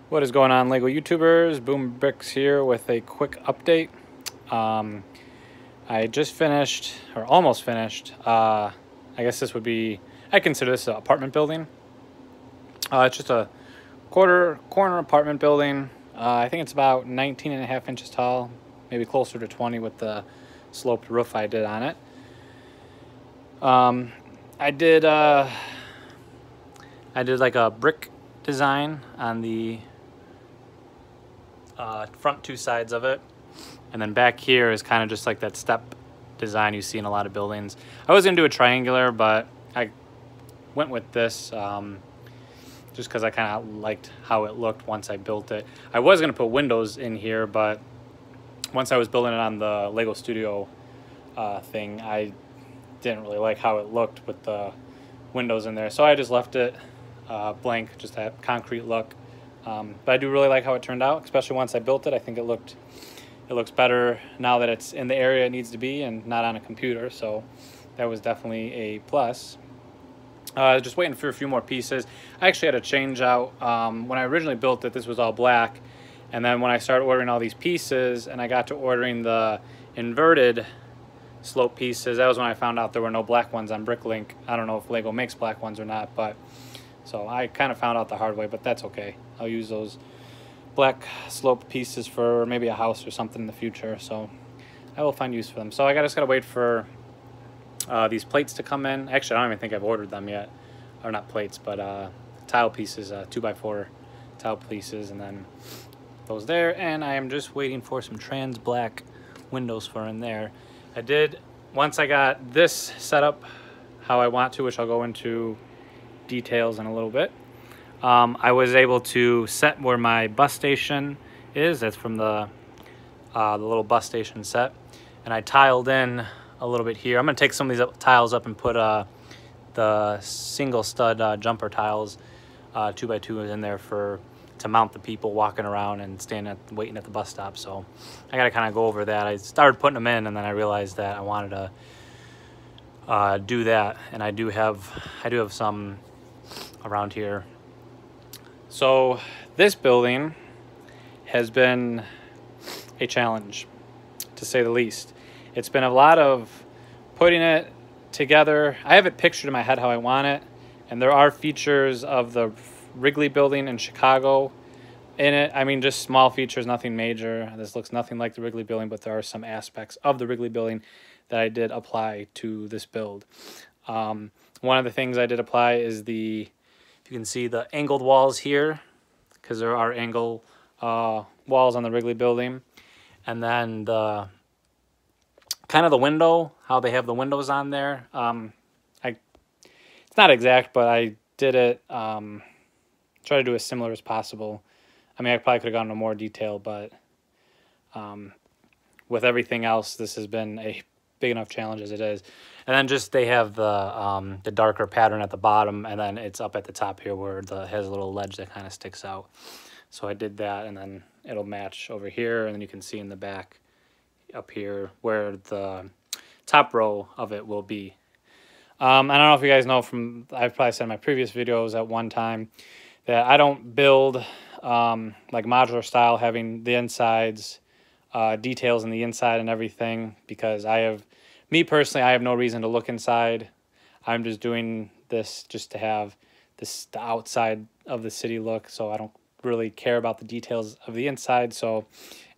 What is going on, LEGO YouTubers? Boom Bricks here with a quick update. I just finished, or almost finished, I guess this would be, I consider this an apartment building. It's just a corner apartment building. I think it's about 19.5 inches tall, maybe closer to 20 with the sloped roof I did on it. I did like a brick design on the front two sides of it, and then back here is kind of just like that step design you see in a lot of buildings. I was gonna do a triangular, but I went with this just because I kind of liked how it looked once I built it. I was gonna put windows in here, but once I was building it on the Lego Studio thing, I didn't really like how it looked with the windows in there, so I just left it blank, just that concrete look. But I do really like how it turned out, especially once I built it. I think it looks better now that it's in the area it needs to be and not on a computer, so that was definitely a plus. Just waiting for a few more pieces. I actually had to change out, when I originally built it, this was all black, and then when I started ordering all these pieces and I got to ordering the inverted slope pieces, that was when I found out there were no black ones on Bricklink. I don't know if Lego makes black ones or not, but so I kind of found out the hard way, but that's okay. I'll use those black slope pieces for maybe a house or something in the future, so I will find use for them. So I just gotta wait for these plates to come in. Actually, I don't even think I've ordered them yet, or not plates, but tile pieces, 2x4 tile pieces, and then those there. And I am just waiting for some trans black windows for in there. Once I got this set up how I want to, which I'll go into details in a little bit, I was able to set where my bus station is. That's from the little bus station set, and I tiled in a little bit here. I'm gonna take some of these tiles up and put the single stud jumper tiles, 2x2 in there to mount the people walking around and waiting at the bus stop. So I gotta kind of go over that. I started putting them in, and then I realized that I wanted to do that, and I do have some around here. So this building has been a challenge, to say the least. It's been a lot of putting it together. I have it pictured in my head how I want it, and there are features of the Wrigley building in Chicago in it. I mean, just small features, nothing major. This looks nothing like the Wrigley building, but there are some aspects of the Wrigley building that I did apply to this build. One of the things I did apply is you can see the angled walls here, because there are angle walls on the Wrigley building. And then the window, how they have the windows on there. It's not exact, but I did it, try to do as similar as possible. I mean, I probably could have gone into more detail, but with everything else, this has been a big enough challenge as it is. And then just they have the darker pattern at the bottom, and then it's up at the top here where it has a little ledge that kind of sticks out. So I did that, and then it'll match over here, and then you can see in the back up here where the top row of it will be. I don't know if you guys know, I've probably said in my previous videos at one time that I don't build like modular style, having the insides, details in the inside and everything, because me personally, I have no reason to look inside. I'm just doing this just to have the outside of the city look, so I don't really care about the details of the inside. So,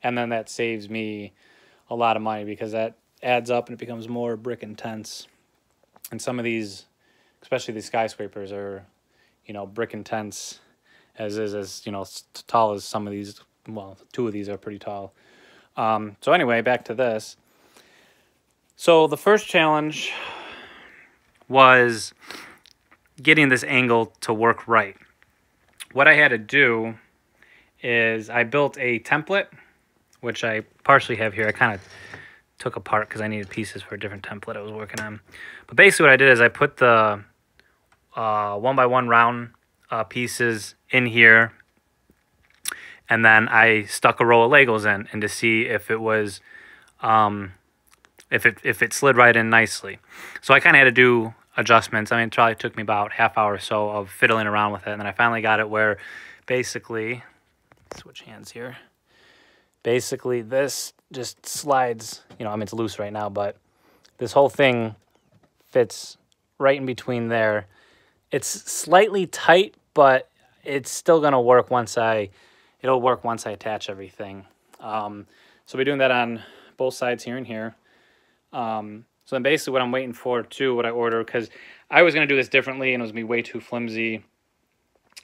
and then that saves me a lot of money, because that adds up and it becomes more brick intense. And some of these, especially these skyscrapers, are, brick intense as tall as some of these. Well, two of these are pretty tall. So anyway, back to this. So the first challenge was getting this angle to work right. What I had to do is I built a template, which I partially have here. I kind of took apart because I needed pieces for a different template I was working on. But basically what I did is I put the 1x1 round pieces in here, and then I stuck a row of Legos in, and to see if it was if it slid right in nicely. So I kind of had to do adjustments. I mean, it probably took me about half hour or so of fiddling around with it, and then I finally got it where basically switch hands here. Basically, this just slides, you know, I mean, it's loose right now, but this whole thing fits right in between there. It's slightly tight, but it's still going to work it'll work once I attach everything. So I'll be doing that on both sides here and here. So then basically what I'm waiting for too, what I ordered, because I was going to do this differently and it was going to be way too flimsy.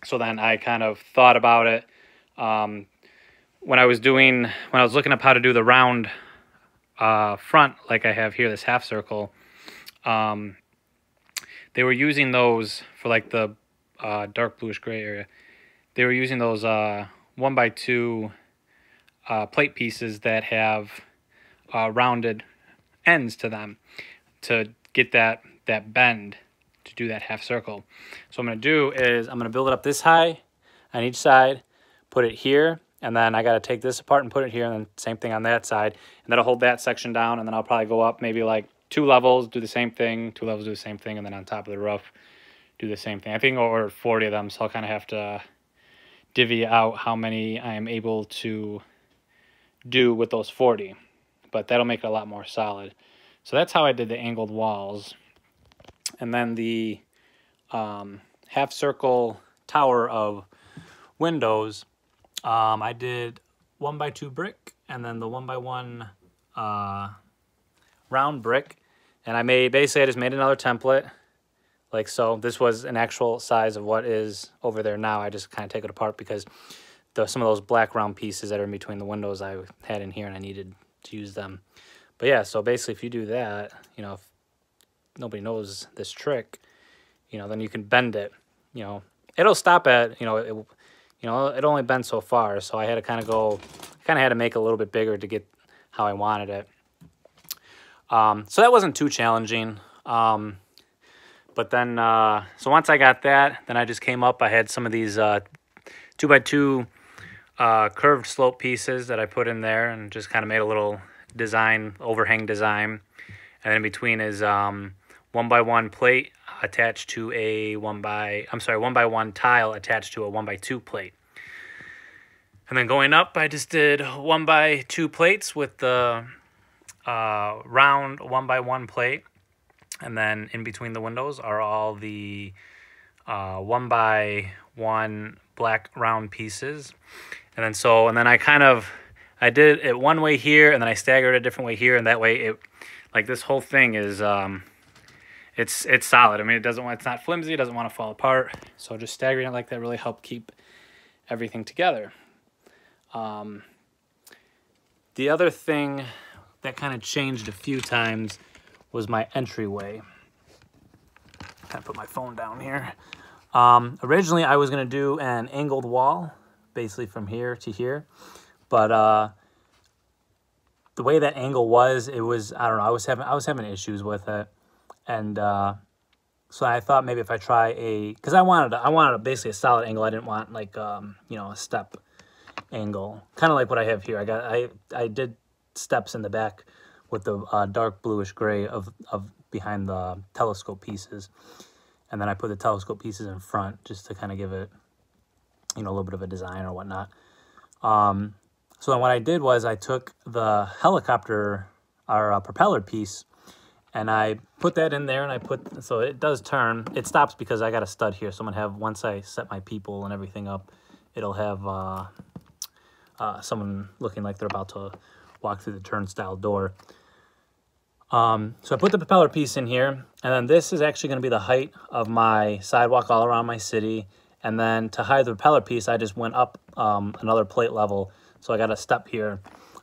So then I kind of thought about it. When I was looking up how to do the round front, like I have here, this half circle, they were using those for like the dark bluish gray area. They were using those 1x2 plate pieces that have rounded ends to them to get that bend to do that half circle. So what I'm going to do is I'm going to build it up this high on each side, put it here, and then I got to take this apart and put it here, and then same thing on that side, and that'll hold that section down, and then I'll probably go up maybe like 2 levels, do the same thing, 2 levels, do the same thing, and then on top of the roof, do the same thing. I think I'll order 40 of them, so I'll kind of have to divvy out how many I am able to do with those 40, but that'll make it a lot more solid. So that's how I did the angled walls. And then the half circle tower of windows, I did 1x2 brick and then the 1x1 round brick, and I just made another template like so. This was an actual size of what is over there now. I just kind of take it apart because some of those black round pieces that are in between the windows I had in here and I needed to use them. But yeah, so basically if you do that, you know, if nobody knows this trick, you know, then you can bend it, you know, it'll stop at, you know, it only bends so far. So I had to kind of had to make it a little bit bigger to get how I wanted it. So that wasn't too challenging. But then, so once I got that, then I just came up, I had some of these 2x2 curved slope pieces that I put in there and just kind of made a little design, overhang design. And then in between is 1x1 plate attached to a 1x1 tile attached to a 1x2 plate. And then going up, I just did 1x2 plates with the round 1x1 plate. And then in between the windows are all the 1x1 black round pieces. And then I did it one way here, and then I staggered it a different way here, and that way like this whole thing is it's solid. I mean, it's not flimsy, it doesn't want to fall apart. So just staggering it like that really helped keep everything together. The other thing that kind of changed a few times was my entryway. Kind of put my phone down here. Originally, I was going to do an angled wall, basically from here to here. But the way that angle was, I don't know, I was having issues with it. And so I thought maybe if I try because I wanted basically a solid angle. I didn't want like, you know, a step angle. Kind of like what I have here. I did steps in the back with the dark bluish gray of behind the telescope pieces, and then I put the telescope pieces in front just to kind of give it, you know, a little bit of a design or whatnot. So then what I did was I took the helicopter or propeller piece and I put that in there, and so it does turn. It stops because I got a stud here, so I'm gonna have, once I set my people and everything up, it'll have someone looking like they're about to walk through the turnstile door. So I put the propeller piece in here, and then this is actually going to be the height of my sidewalk all around my city. And then to hide the propeller piece, I just went up another plate level, so I got a step here.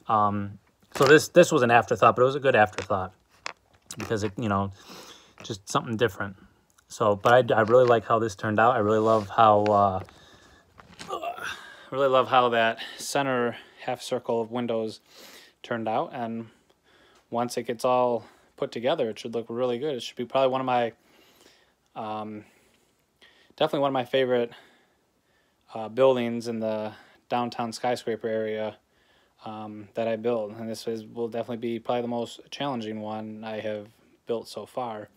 So this was an afterthought, but it was a good afterthought because it, you know, just something different. So, but I really like how this turned out. I really love how that center half circle of windows turned out, and once it gets all put together, it should look really good. It should be probably one of my, definitely one of my favorite buildings in the downtown skyscraper area that I build. And will definitely be probably the most challenging one I have built so far.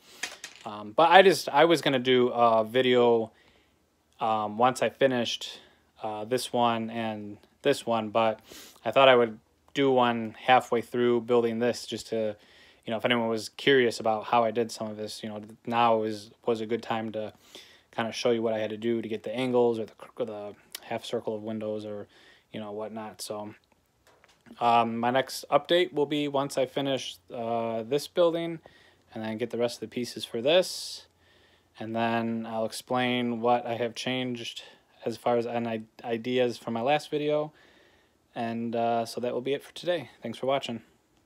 But I was going to do a video once I finished this one and this one, but I thought I would do one halfway through building this just to, you know, if anyone was curious about how I did some of this, you know, now was a good time to kind of show you what I had to do to get the angles or the half circle of windows or, you know, whatnot. So my next update will be once I finish this building and then get the rest of the pieces for this. And then I'll explain what I have changed as far as ideas from my last video. And so that will be it for today. Thanks for watching.